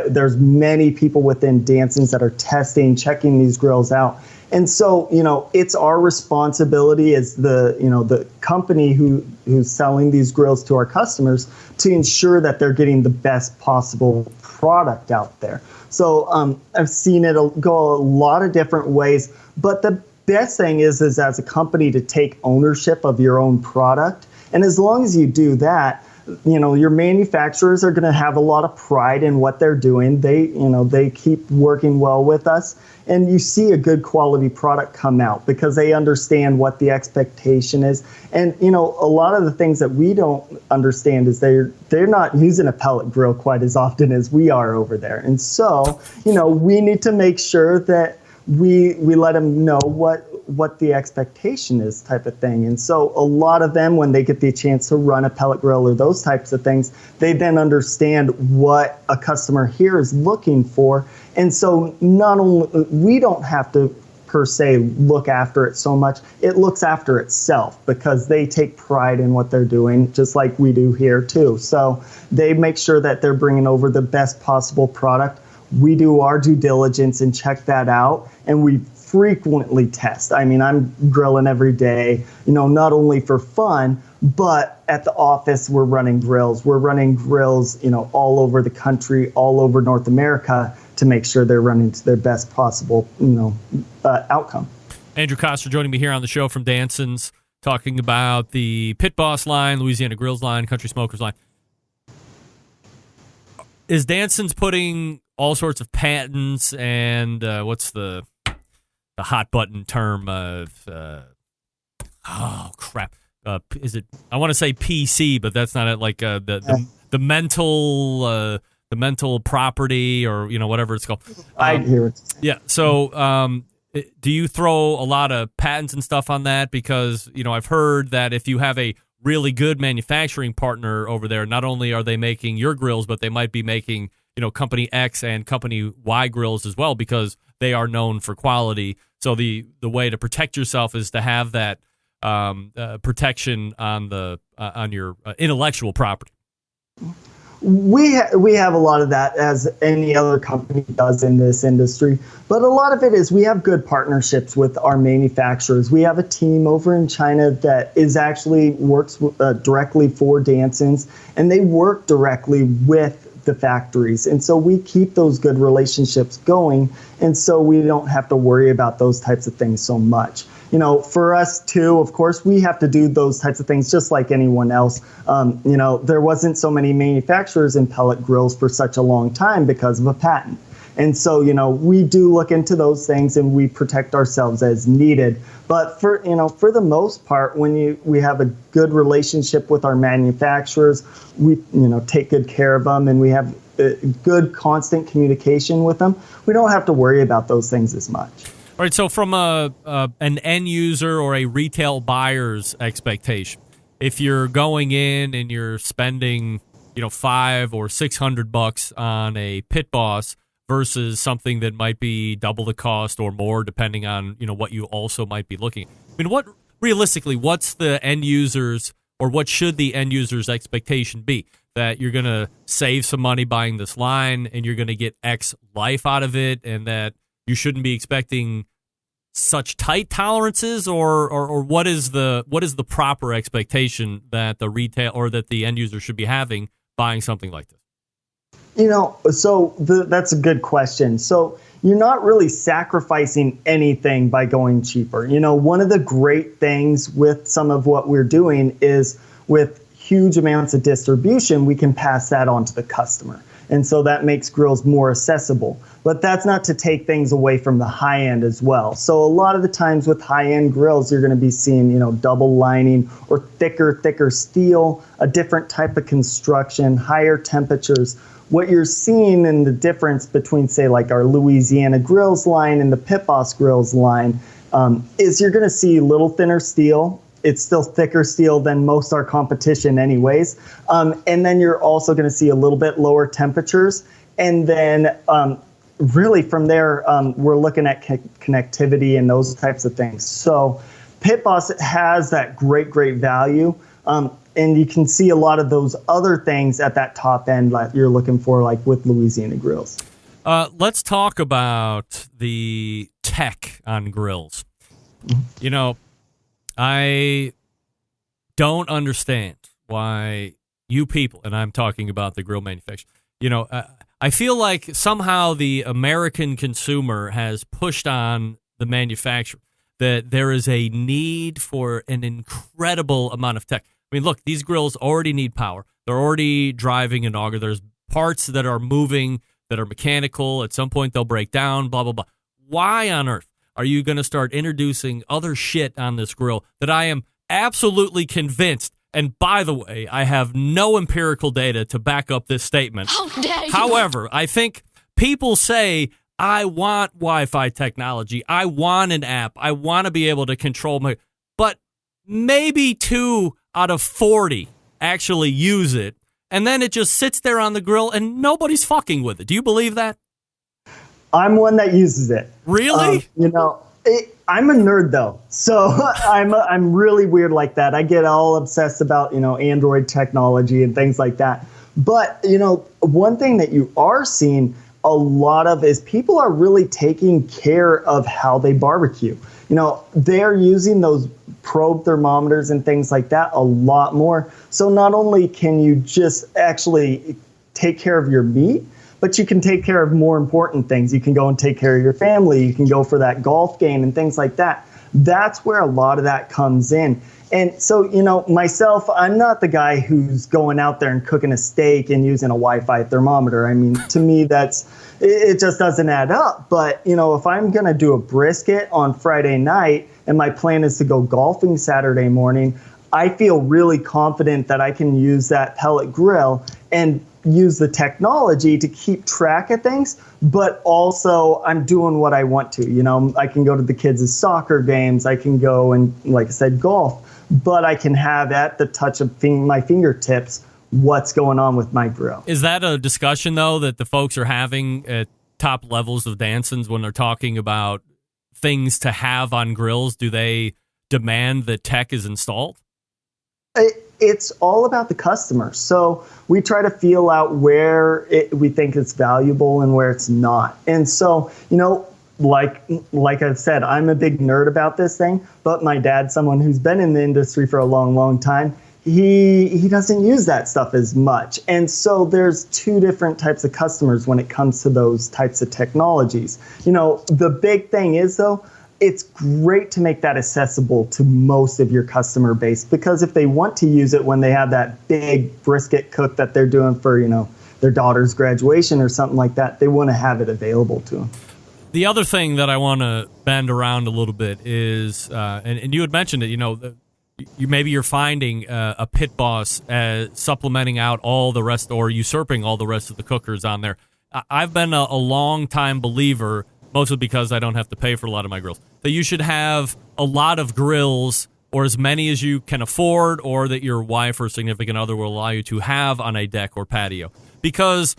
There's many people within Dansons that are testing, checking these grills out. And so, it's our responsibility as the company who's selling these grills to our customers to ensure that they're getting the best possible product out there. So I've seen it go a lot of different ways, but the best thing is as a company to take ownership of your own product. And as long as you do that, your manufacturers are going to have a lot of pride in what they're doing. They keep working well with us, and you see a good quality product come out because they understand what the expectation is. And a lot of the things that we don't understand is they're not using a pellet grill quite as often as we are over there. And so, we need to make sure that we let them know what the expectation is, type of thing. And so a lot of them, when they get the chance to run a pellet grill or those types of things, they then understand what a customer here is looking for. And so not only we don't have to per se look after it so much, it looks after itself because they take pride in what they're doing, just like we do here too. So they make sure that they're bringing over the best possible product. We do our due diligence and check that out, and we frequently test. I'm grilling every day, not only for fun, but at the office we're running grills. We're running grills, all over the country, all over North America, to make sure they're running to their best possible, outcome. Andrew Koster joining me here on the show from Dansons, talking about the Pit Boss line, Louisiana Grills line, Country Smokers line. Is Dansons putting all sorts of patents and what's the hot button term of crap? Is it? I want to say PC, but that's not it. Like the mental property, or whatever it's called. I hear it. Yeah. So, do you throw a lot of patents and stuff on that? Because I've heard that if you have a really good manufacturing partner over there, not only are they making your grills, but they might be making Company X and Company Y grills as well, because they are known for quality. So the way to protect yourself is to have that protection on your intellectual property. We have a lot of that, as any other company does in this industry. But a lot of it is we have good partnerships with our manufacturers. We have a team over in China that works directly for Dansons, and they work directly with the factories. And so we keep those good relationships going, and so we don't have to worry about those types of things so much. For us too, of course, we have to do those types of things just like anyone else. There wasn't so many manufacturers in pellet grills for such a long time because of a patent. And so, we do look into those things and we protect ourselves as needed. But for the most part, when we have a good relationship with our manufacturers, we, take good care of them, and we have good constant communication with them. We don't have to worry about those things as much. All right, so from an end user or a retail buyer's expectation, if you're going in and you're spending, $500 or $600 on a Pit Boss versus something that might be double the cost or more, depending on what you also might be looking at. I mean, what's the end user's, or what should the end user's expectation be? That you're going to save some money buying this line and you're going to get X life out of it, and that you shouldn't be expecting such tight tolerances, or what is the proper expectation that the retail or that the end user should be having buying something like this? That's a good question. So you're not really sacrificing anything by going cheaper. One of the great things with some of what we're doing is with huge amounts of distribution, we can pass that on to the customer. And so that makes grills more accessible. But that's not to take things away from the high end as well. So a lot of the times with high-end grills, you're going to be seeing, double lining or thicker steel, a different type of construction, higher temperatures. What you're seeing in the difference between, say, like our Louisiana Grills line and the Pit Boss Grills line is you're going to see a little thinner steel. It's still thicker steel than most of our competition anyways. And then you're also going to see a little bit lower temperatures. And then really from there, we're looking at connectivity and those types of things. So Pit Boss has that great value. And you can see a lot of those other things at that top end that you're looking for, like with Louisiana Grills. Let's talk about the tech on grills. I don't understand why you people, and I'm talking about the grill manufacturer, I feel like somehow the American consumer has pushed on the manufacturer that there is a need for an incredible amount of tech. I mean, look, these grills already need power. They're already driving an auger. There's parts that are moving that are mechanical. At some point, they'll break down, blah, blah, blah. Why on earth are you going to start introducing other shit on this grill that I am absolutely convinced, and by the way, I have no empirical data to back up this statement. How dare you? However, I think people say, I want Wi-Fi technology. I want an app. I want to be able to control my... But maybe 2 out of 40 actually use it, and then it just sits there on the grill and nobody's fucking with it. Do you believe that? I'm one that uses it. Really? I'm a nerd though, so I'm really weird like that. I get all obsessed about Android technology and things like that. But one thing that you are seeing a lot of is people are really taking care of how they barbecue. They're using those probe thermometers and things like that a lot more. So not only can you just actually take care of your meat, but you can take care of more important things. You can go and take care of your family. You can go for that golf game and things like that. That's where a lot of that comes in. And so, myself, I'm not the guy who's going out there and cooking a steak and using a Wi-Fi thermometer. I mean, to me, it just doesn't add up. But, if I'm going to do a brisket on Friday night and my plan is to go golfing Saturday morning, I feel really confident that I can use that pellet grill and use the technology to keep track of things, but also I'm doing what I want to. I can go to the kids' soccer games. I can go and, like I said, golf. But I can have at the touch of my fingertips what's going on with my grill. Is that a discussion, though, that the folks are having at top levels of Dansons when they're talking about things to have on grills? Do they demand that tech is installed? It's all about the customer. So we try to feel out where we think it's valuable and where it's not. And so, like I've said, I'm a big nerd about this thing, but my dad's someone who's been in the industry for a long, long time. He doesn't use that stuff as much. And so there's two different types of customers when it comes to those types of technologies. The big thing is, though, it's great to make that accessible to most of your customer base, because if they want to use it when they have that big brisket cook that they're doing for, their daughter's graduation or something like that, they want to have it available to them. The other thing that I want to bend around a little bit is, and you had mentioned it, maybe you're finding a pit boss supplementing out all the rest or usurping all the rest of the cookers on there. I've been a long-time believer, mostly because I don't have to pay for a lot of my grills, that you should have a lot of grills or as many as you can afford, or that your wife or significant other will allow you to have on a deck or patio. Because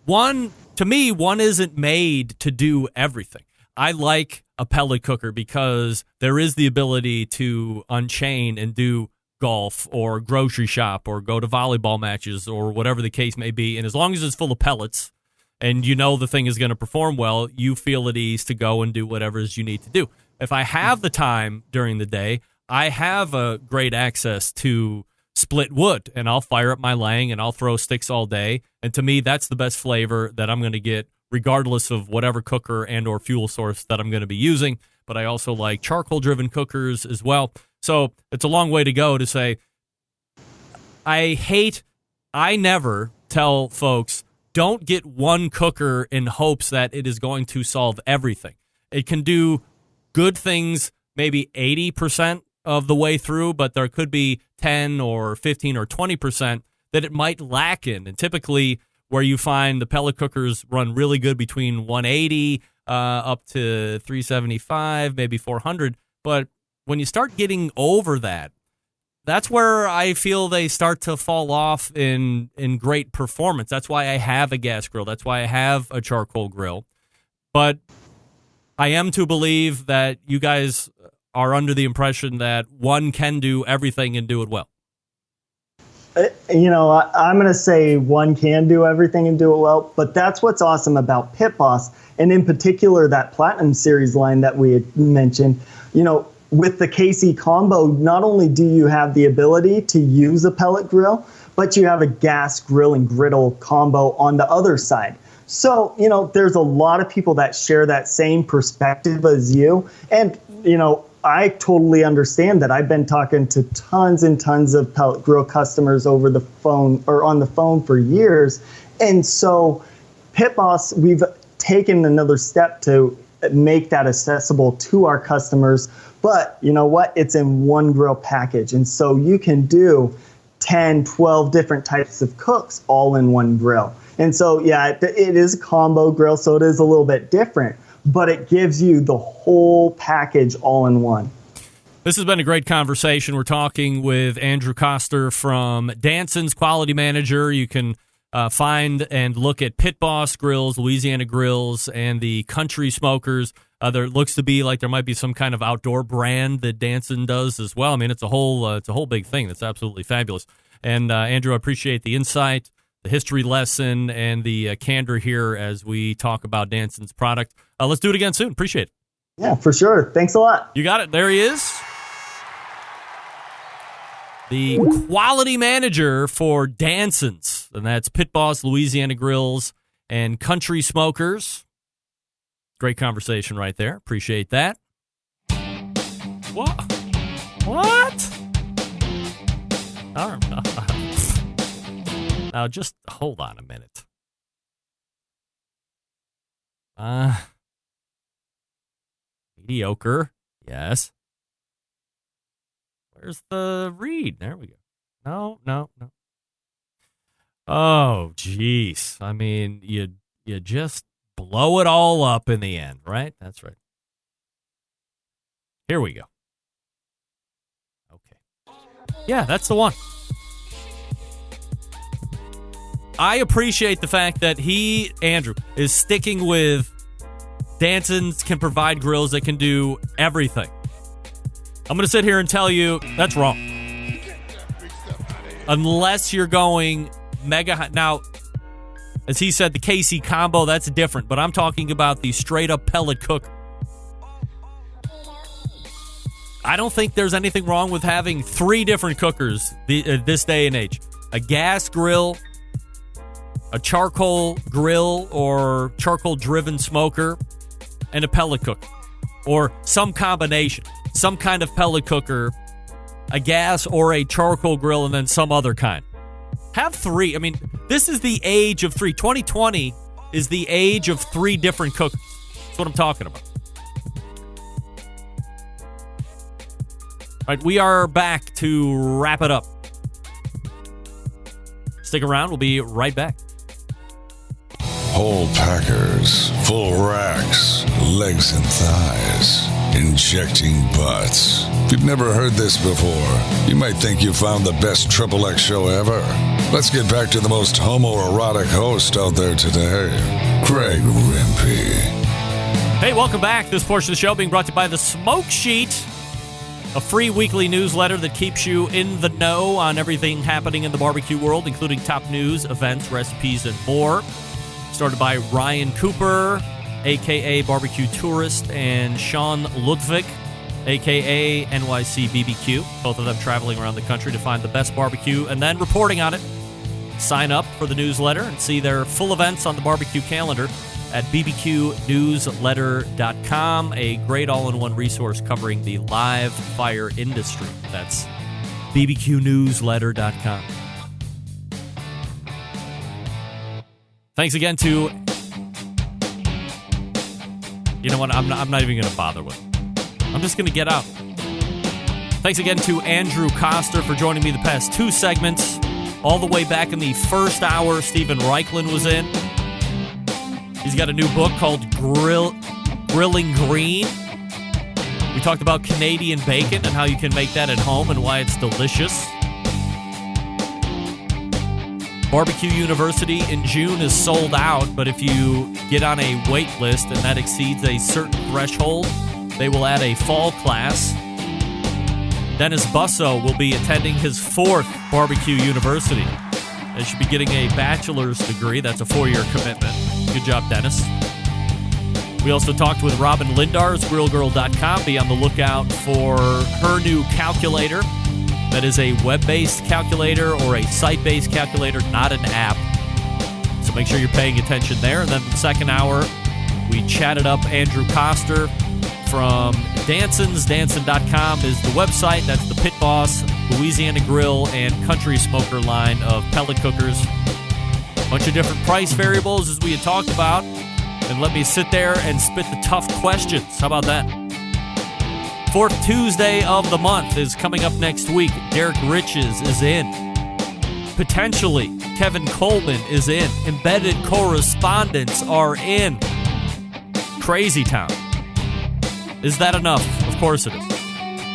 to me, one isn't made to do everything. I like a pellet cooker because there is the ability to unchain and do golf or grocery shop or go to volleyball matches or whatever the case may be. And as long as it's full of pellets and the thing is going to perform well, you feel at ease to go and do whatever it is you need to do. If I have the time during the day, I have a great access to split wood, and I'll fire up my Lang and I'll throw sticks all day. And to me, that's the best flavor that I'm going to get, regardless of whatever cooker and or fuel source that I'm going to be using. But I also like charcoal-driven cookers as well. So it's a long way to go to say, I never tell folks, don't get one cooker in hopes that it is going to solve everything. It can do good things maybe 80% of the way through, but there could be 10 or 15 or 20% that it might lack in. And typically where you find the pellet cookers run really good between 180 up to 375, maybe 400. But when you start getting over that, that's where I feel they start to fall off in great performance. That's why I have a gas grill. That's why I have a charcoal grill. But I am to believe that you guys are under the impression that one can do everything and do it well. I'm going to say one can do everything and do it well, but that's what's awesome about Pit Boss, and in particular that Platinum Series line that we had mentioned. With the KC combo, not only do you have the ability to use a pellet grill, but you have a gas grill and griddle combo on the other side. So, there's a lot of people that share that same perspective as you. And, I totally understand that. I've been talking to tons and tons of pellet grill customers over the phone or on the phone for years. And so Pit Boss, we've taken another step to make that accessible to our customers. But you know what? It's in one grill package. And so you can do 10, 12 different types of cooks all in one grill. And so, yeah, it is a combo grill, so it is a little bit different, but it gives you the whole package all in one. This has been a great conversation. We're talking with Andrew Koster from Dansons, quality manager. You can find and look at Pit Boss Grills, Louisiana Grills, and the Country Smokers. There looks to be like there might be some kind of outdoor brand that Danson does as well. I mean, it's a whole big thing. That's absolutely fabulous. And Andrew, I appreciate the insight, the history lesson, and the candor here as we talk about Danson's product. Let's do it again soon. Appreciate it. Yeah, for sure. Thanks a lot. You got it. There he is. The quality manager for Dansons, and that's Pit Boss, Louisiana Grills, and Country Smokers. Great conversation right there. Appreciate that. What? All right. Now, just hold on a minute. Mediocre. Yes. Where's the read? There we go. No. Oh, jeez. I mean, you just blow it all up in the end, right? That's right. Here we go. Okay. Yeah, that's the one. I appreciate the fact that Andrew, is sticking with Dansons can provide grills that can do everything. I'm going to sit here and tell you that's wrong. Unless you're going mega high. Now, as he said, the KC combo, that's different. But I'm talking about the straight-up pellet cooker. I don't think there's anything wrong with having 3 different cookers this day and age. A gas grill, a charcoal grill or charcoal-driven smoker, and a pellet cooker. Or some combination. Some kind of pellet cooker, a gas or a charcoal grill, and then some other kind. Have 3. I mean, this is the age of 3. 2020 is the age of 3 different cookers. That's what I'm talking about. All right, we are back to wrap it up. Stick around. We'll be right back. Whole packers, full racks, legs and thighs, injecting butts. If you've never heard this before, you might think you found the best XXX show ever. Let's get back to the most homoerotic host out there today, Greg Rempe. Hey, welcome back. This portion of the show being brought to you by The Smoke Sheet, a free weekly newsletter that keeps you in the know on everything happening in the barbecue world, including top news, events, recipes, and more. Started by Ryan Cooper, a.k.a. Barbecue Tourist, and Sean Ludwig, a.k.a. NYC BBQ. Both of them traveling around the country to find the best barbecue and then reporting on it. Sign up for the newsletter and see their full events on the barbecue calendar at bbqnewsletter.com, a great all-in-one resource covering the live fire industry. That's bbqnewsletter.com. Thanks again to... You know what? I'm not even going to bother with it. I'm just going to get out. Thanks again to Andrew Koster for joining me the past 2 segments. All the way back in the first hour, Stephen Reichlin was in. He's got a new book called Grilling Green. We talked about Canadian bacon and how you can make that at home and why it's delicious. Barbecue University in June is sold out, but if you get on a wait list and that exceeds a certain threshold, they will add a fall class. Dennis Busso will be attending his 4th Barbecue University. They should be getting a bachelor's degree. That's a 4-year commitment. Good job, Dennis. We also talked with Robin Lindars, grillgirl.com. Be on the lookout for her new calculator. That is a web-based calculator or a site-based calculator, not an app. So make sure you're paying attention there. And then the second hour, we chatted up Andrew Koster from Dansons. Danson.com is the website. That's the pit boss, Louisiana Grill, and Country Smoker line of pellet cookers. Bunch of different price variables as we had talked about. And let me sit there and spit the tough questions. How about that? 4th Tuesday of the month is coming up next week. Derek Riches is in. Potentially, Kevin Coleman is in. Embedded correspondents are in. Crazy town. Is that enough? Of course it is.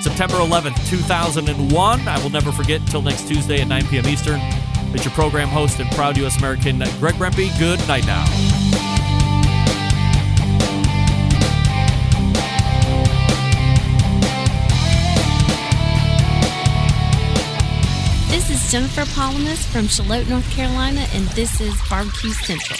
September 11th, 2001. I will never forget until next Tuesday at 9 p.m. Eastern. It's your program host and proud U.S. American, Greg Rempe. Good night now. This is Jennifer Palamas from Charlotte, North Carolina, and this is Barbecue Central.